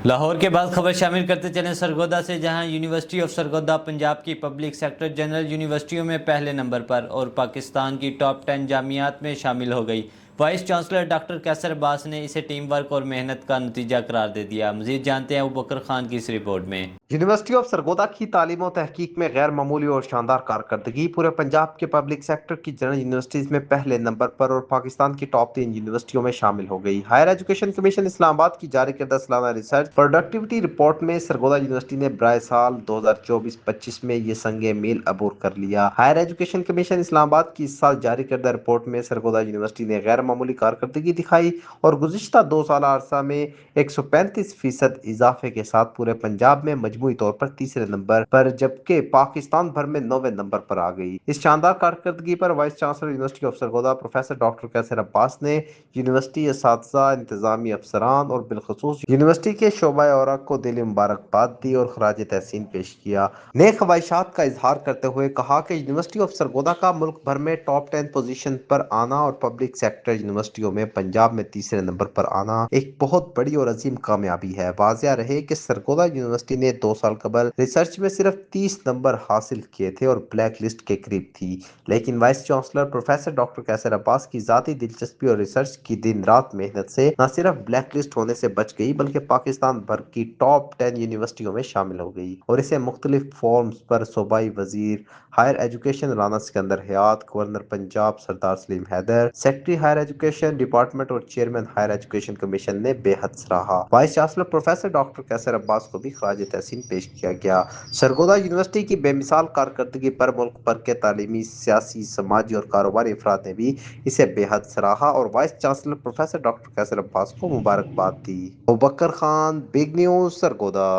لاہور کے بعد خبر شامل کرتے چلیں سرگودا سے، جہاں یونیورسٹی آف سرگودا پنجاب کی پبلک سیکٹر جنرل یونیورسٹیوں میں پہلے نمبر پر اور پاکستان کی ٹاپ 10 جامعات میں شامل ہو گئی۔ Vice chancellor doctor Qaiser Abbas نے اسے ٹیم ورک اور محنت کا نتیجہ قرار دے دیا۔ مزید جانتے ہیں ابوبکر خان کی اس رپورٹ میں۔ یونیورسٹی آف سرگودا کی تعلیم و تحقیق میں غیر معمولی اور شاندار کارکردگی پورے پنجاب کے پبلک سیکٹر کی جنرل یونیورسٹیز میں پہلے نمبر پر اور پاکستان کی ٹاپ 3 یونیورسٹیوں میں شامل ہو گئی۔ ہائر ایجوکیشن کمیشن اسلام آباد کی جاری کردہ سالانہ ریسرچ پروڈکٹیوٹی رپورٹ میں سرگودا یونیورسٹی نے برائے سال 2024-25 میں یہ سنگ میل عبور کر لیا۔ ہائر ایجوکیشن کمیشن اسلام آباد کی اس سال جاری کردہ رپورٹ میں سرگودا یونیورسٹی نے غیر معمولی کارکردگی دکھائی اور گزشتہ 2 سالہ عرصہ میں 135% اضافے کے ساتھ پورے پنجاب میں مجموعی طور پر تیسرے نمبر پر جبکہ پاکستان بھر میں 9ویں نمبر پر آ گئی۔ اس شاندار کارکردگی پر vice chancellor university of Sargodha professor doctor Qaiser Abbas نے یونیورسٹی اساتذہ، انتظامی افسران اور بالخصوص یونیورسٹی کے شعبہ اورا کو دلی مبارکباد دی اور خراج تحسین پیش کیا۔ نیک خواہشات کا اظہار کرتے ہوئے کہا کہ یونیورسٹی آف سرگودا کا ملک بھر میں ٹاپ 10 پوزیشن پر آنا اور پبلک سیکٹر یونیورسٹیوں میں پنجاب میں تیسرے نمبر پر آنا ایک بہت بڑی اور عظیم کامیابی ہے۔ واضح رہے کہ سرگودا یونیورسٹی نے 2 سال قبل ریسرچ میں صرف 30 نمبر حاصل کیے تھے اور بلیک لسٹ کے قریب تھی، لیکن vice chancellor professor doctor Qaiser عباس کی ذاتی دلچسپی اور ریسرچ کی دن رات محنت سے نہ صرف بلیک لسٹ ہونے سے بچ گئی بلکہ پاکستان بھر کی ٹاپ 10 یونیورسٹیوں میں شامل ہو گئی اور اسے مختلف فورمز پر صوبائی وزیر ہائر ایجوکیشن رانا سکندر حیات، governor Punjab Sardar Saleem Haider, secretary higher education department اور چیئرمین ہائر ایجوکیشن کمیشن نے بے حد سراہا۔ Vice chancellor professor doctor Qaiser Abbas کو بھی خراج تحسین پیش کیا گیا۔ سرگودا یونیورسٹی کی بے مثال کارکردگی پر ملک بھر کے تعلیمی، سیاسی، سماجی اور کاروباری افراد نے بھی اسے بے حد سراہا اور vice chancellor professor doctor Qaiser Abbas کو مبارکباد دی۔ Abubakar Khan, big news, Sargodha.